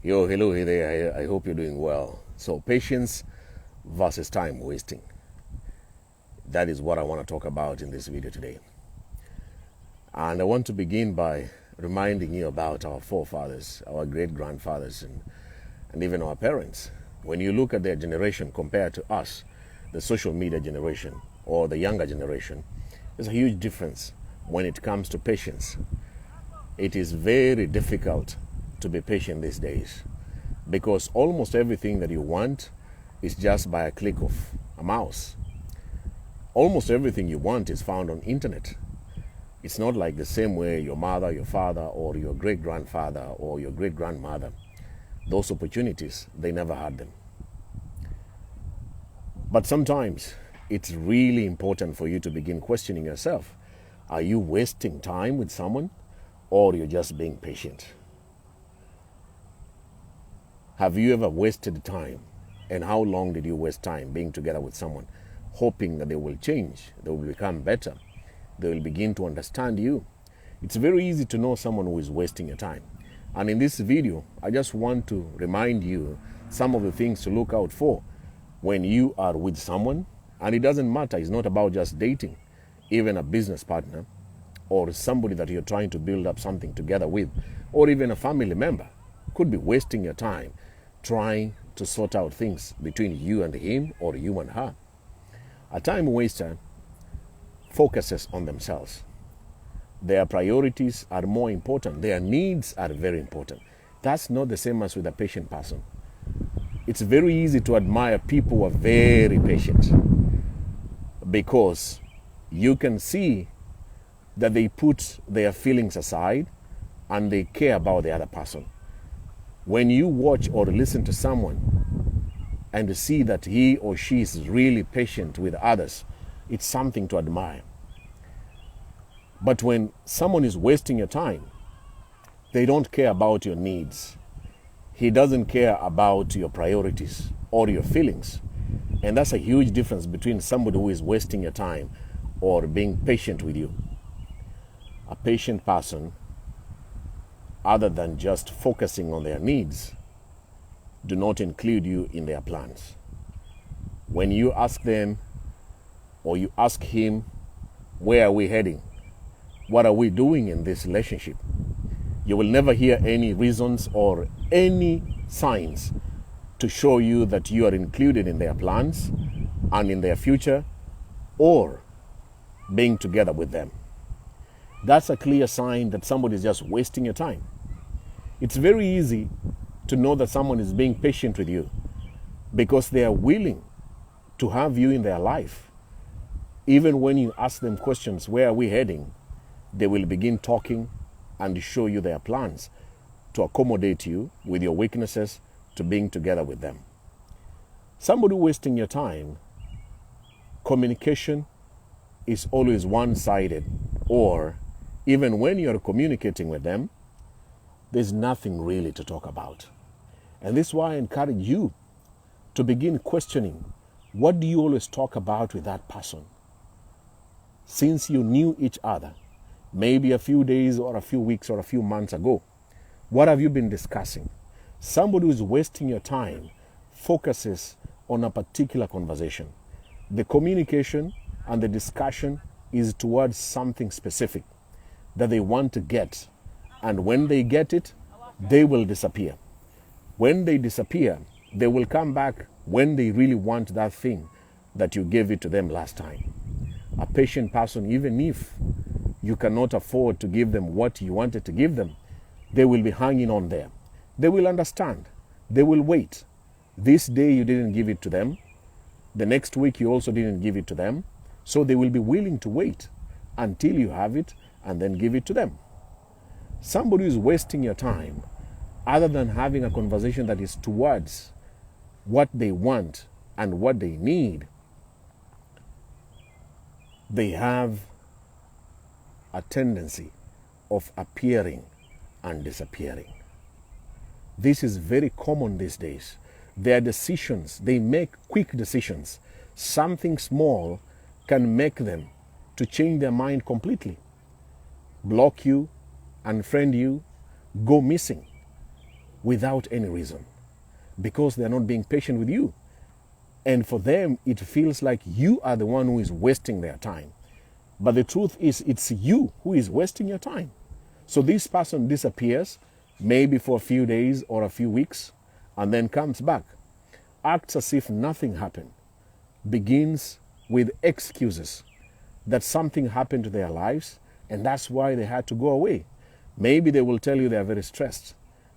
Yo, hello, hey there. I hope you're doing well. So, patience versus time wasting. That is what I want to talk about in this video today. And I want to begin by reminding you about our forefathers, our great grandfathers, and even our parents. When you look at their generation compared to us, the social media generation or the younger generation, there's a huge difference when it comes to patience. It is very difficult to be patient these days because almost everything that you want is just by a click of a mouse. Almost everything you want is found on internet. It's not like the same way your mother, your father, or your great-grandfather or your great-grandmother. Those opportunities, they never had them. But sometimes it's really important for you to begin questioning yourself. Are you wasting time with someone or you're just being patient? Have you ever wasted time? And how long did you waste time being together with someone, hoping that they will change, they will become better, they will begin to understand you? It's very easy to know someone who is wasting your time. And in this video, I just want to remind you some of the things to look out for when you are with someone. And it doesn't matter, it's not about just dating, even a business partner or somebody that you're trying to build up something together with, or even a family member could be wasting your time trying to sort out things between you and him or you and her. A time waster focuses on themselves. Their priorities are more important. Their needs are very important. That's not the same as with a patient person. It's very easy to admire people who are very patient because you can see that they put their feelings aside and they care about the other person. When you watch or listen to someone and see that he or she is really patient with others, it's something to admire. But when someone is wasting your time, they don't care about your needs. He doesn't care about your priorities or your feelings. And that's a huge difference between somebody who is wasting your time or being patient with you. A patient person, other than just focusing on their needs, do not include you in their plans. When you ask them or you ask him, where are we heading? What are we doing in this relationship? You will never hear any reasons or any signs to show you that you are included in their plans and in their future or being together with them. That's a clear sign that somebody is just wasting your time. It's very easy to know that someone is being patient with you because they are willing to have you in their life. Even when you ask them questions, where are we heading? They will begin talking and show you their plans to accommodate you with your weaknesses to being together with them. Somebody wasting your time, communication is always one-sided, or even when you're communicating with them, there's nothing really to talk about. And this is why I encourage you to begin questioning, what do you always talk about with that person? Since you knew each other, maybe a few days or a few weeks or a few months ago, what have you been discussing? Somebody who's wasting your time focuses on a particular conversation. The communication and the discussion is towards something specific that they want to get. And when they get it, they will disappear. When they disappear, they will come back when they really want that thing that you gave it to them last time. A patient person, even if you cannot afford to give them what you wanted to give them, they will be hanging on there. They will understand. They will wait. This day you didn't give it to them. The next week you also didn't give it to them. So they will be willing to wait until you have it and then give it to them. Somebody who is wasting your time, other than having a conversation that is towards what they want and what they need, they have a tendency of appearing and disappearing. This is very common these days. Their decisions, they make quick decisions. Something small can make them to change their mind completely. Block you, unfriend you, go missing. without any reason because they're not being patient with you. And for them, it feels like you are the one who is wasting their time. But the truth is, it's you who is wasting your time. So this person disappears, maybe for a few days or a few weeks, and then comes back, acts as if nothing happened, begins with excuses that something happened to their lives, and that's why they had to go away. Maybe they will tell you they are very stressed.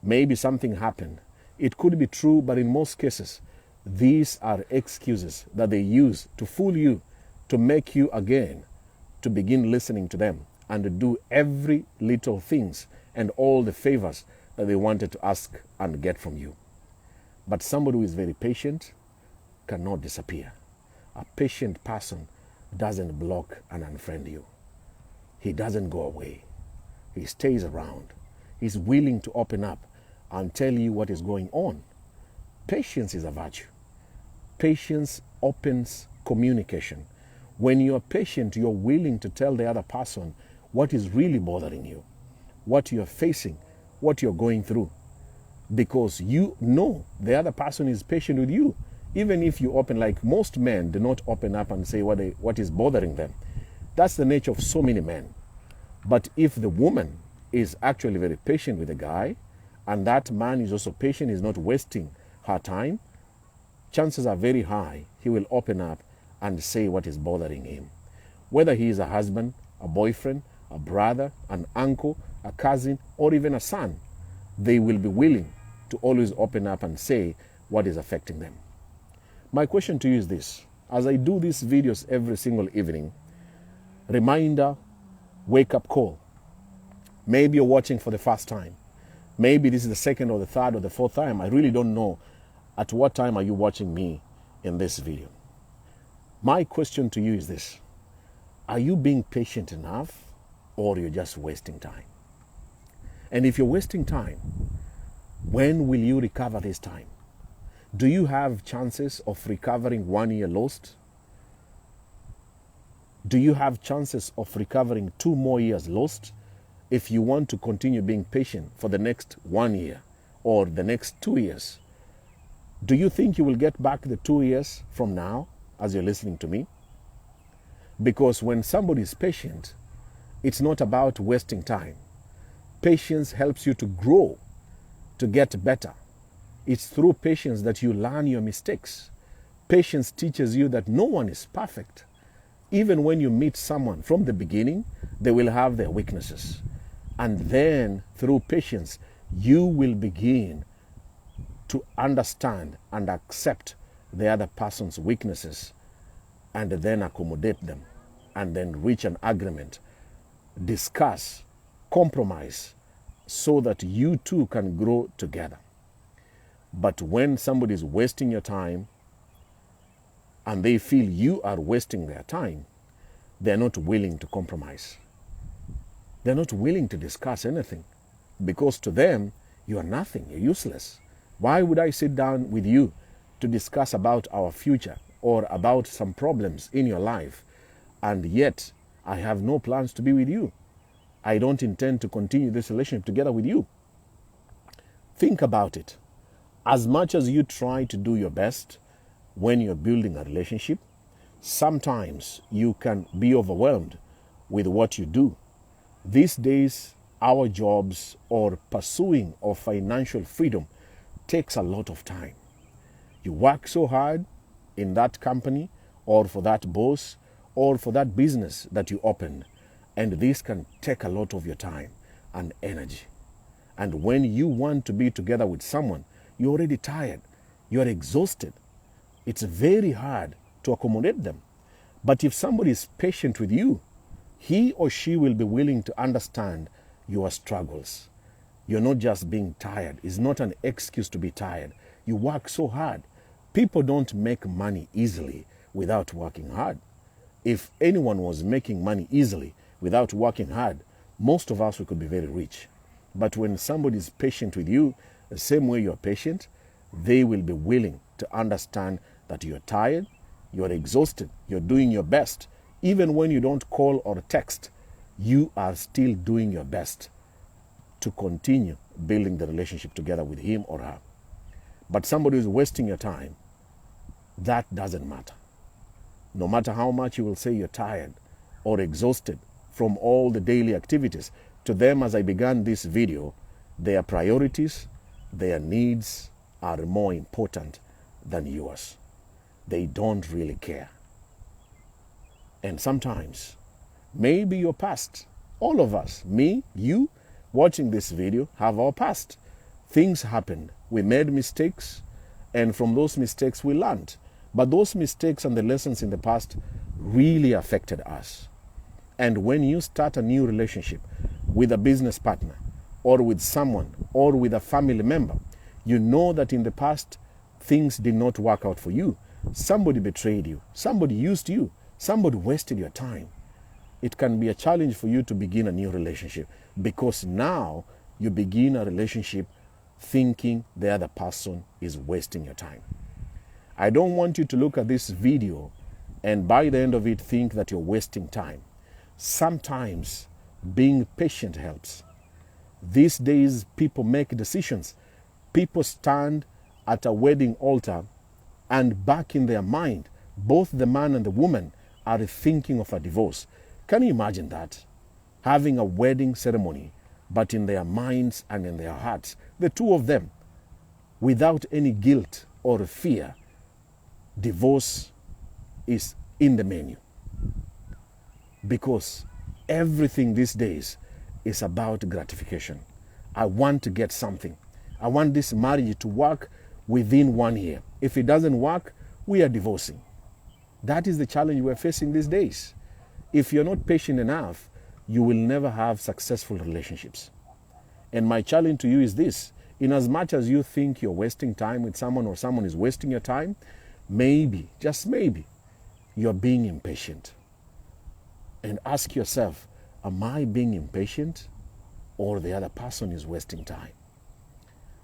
Maybe something happened. It could be true, but in most cases, these are excuses that they use to fool you, to make you again, to begin listening to them and to do every little things and all the favors that they wanted to ask and get from you. But somebody who is very patient cannot disappear. A patient person doesn't block and unfriend you. He doesn't go away. He stays around. He's willing to open up and tell you what is going on. Patience is a virtue. Patience opens communication. When you're patient, you're willing to tell the other person what is really bothering you, what you're facing, what you're going through, because you know the other person is patient with you. Even if you open, like most men do not open up and say what is bothering them. That's the nature of so many men. But if the woman is actually very patient with the guy, and that man is also patient, is not wasting her time, chances are very high he will open up and say what is bothering him. Whether he is a husband, a boyfriend, a brother, an uncle, a cousin, or even a son, they will be willing to always open up and say what is affecting them. My question to you is this. As I do these videos every single evening, reminder, wake-up call. Maybe you're watching for the first time. Maybe this is the second or the third or the fourth time. I really don't know at what time are you watching me in this video. My question to you is this. Are you being patient enough, or you're just wasting time? And if you're wasting time, when will you recover this time? Do you have chances of recovering 1 year lost? Do you have chances of recovering 2 more years lost if you want to continue being patient for the next 1 year or the next 2 years? Do you think you will get back the 2 years from now as you're listening to me? Because when somebody is patient, it's not about wasting time. Patience helps you to grow, to get better. It's through patience that you learn your mistakes. Patience teaches you that no one is perfect. Even when you meet someone from the beginning, they will have their weaknesses. And then through patience, you will begin to understand and accept the other person's weaknesses and then accommodate them and then reach an agreement, discuss, compromise so that you two can grow together. But when somebody is wasting your time and they feel you are wasting their time, they're not willing to compromise. They're not willing to discuss anything because to them, you are nothing, you're useless. Why would I sit down with you to discuss about our future or about some problems in your life, and yet I have no plans to be with you? I don't intend to continue this relationship together with you. Think about it. As much as you try to do your best when you're building a relationship, sometimes you can be overwhelmed with what you do. These days, our jobs or pursuing of financial freedom takes a lot of time. You work so hard in that company or for that boss or for that business that you opened, and this can take a lot of your time and energy. And when you want to be together with someone, you're already tired, you're exhausted. It's very hard to accommodate them. But if somebody is patient with you, he or she will be willing to understand your struggles. You're not just being tired. It's not an excuse to be tired. You work so hard. People don't make money easily without working hard. If anyone was making money easily without working hard, most of us, we could be very rich. But when somebody is patient with you, the same way you're patient, they will be willing to understand that you're tired, you're exhausted, you're doing your best. Even when you don't call or text, you are still doing your best. to continue building the relationship together with him or her. But somebody who's wasting your time, that doesn't matter. No matter how much you will say you're tired or exhausted from all the daily activities, to them, as I began this video, their priorities, their needs are more important than yours. They don't really care. And sometimes, maybe your past, all of us, me, you, watching this video, have our past. Things happened. We made mistakes, and from those mistakes we learned. But those mistakes and the lessons in the past really affected us. And when you start a new relationship with a business partner, or with someone, or with a family member, you know that in the past things did not work out for you. Somebody betrayed you. Somebody used you. Somebody wasted your time. It can be a challenge for you to begin a new relationship, because now you begin a relationship thinking the other person is wasting your time. I don't want you to look at this video and by the end of it think that you're wasting time. Sometimes being patient helps. These days people make decisions. People stand at a wedding altar and back in their mind, both the man and the woman are thinking of a divorce. Can you imagine that? Having a wedding ceremony, but in their minds and in their hearts, the two of them, without any guilt or fear, divorce is in the menu. Because everything these days is about gratification. I want to get something. I want this marriage to work within 1 year. If it doesn't work, we are divorcing. That is the challenge we're facing these days. If you're not patient enough, you will never have successful relationships. And my challenge to you is this: in as much as you think you're wasting time with someone or someone is wasting your time, maybe, just maybe, you're being impatient. And ask yourself, am I being impatient, or the other person is wasting time?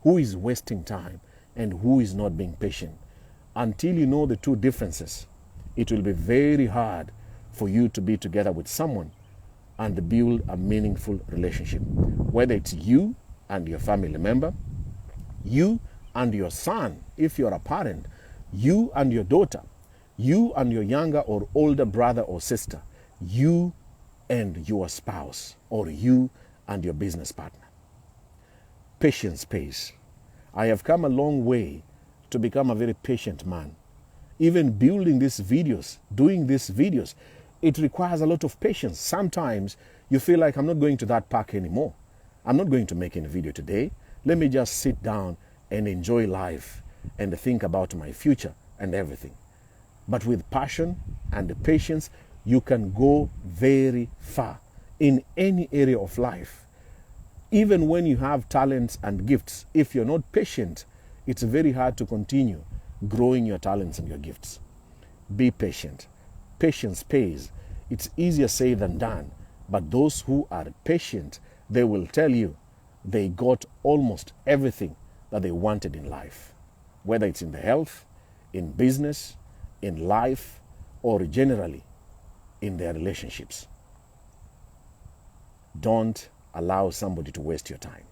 Who is wasting time and who is not being patient? Until you know the two differences, it will be very hard for you to be together with someone and build a meaningful relationship. Whether it's you and your family member, you and your son, if you're a parent, you and your daughter, you and your younger or older brother or sister, you and your spouse, or you and your business partner. Patience pays. I have come a long way to become a very patient man. Even building these videos, doing these videos, it requires a lot of patience. Sometimes you feel like, I'm not going to that park anymore. I'm not going to make any video today. Let me just sit down and enjoy life and think about my future and everything. But with passion and patience, you can go very far in any area of life. Even when you have talents and gifts, if you're not patient, it's very hard to continue growing your talents and your gifts. Be patient. Patience pays. It's easier said than done. But those who are patient, they will tell you they got almost everything that they wanted in life. Whether it's in the health, in business, in life, or generally in their relationships. Don't allow somebody to waste your time.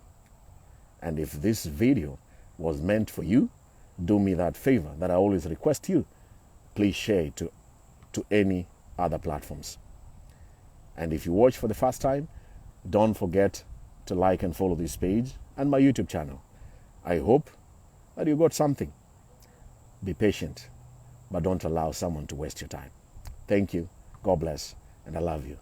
And if this video was meant for you, do me that favor that I always request you. Please share it to any other platforms. And if you watch for the first time, don't forget to like and follow this page and my YouTube channel. I hope that you got something. Be patient, but don't allow someone to waste your time. Thank you. God bless. And I love you.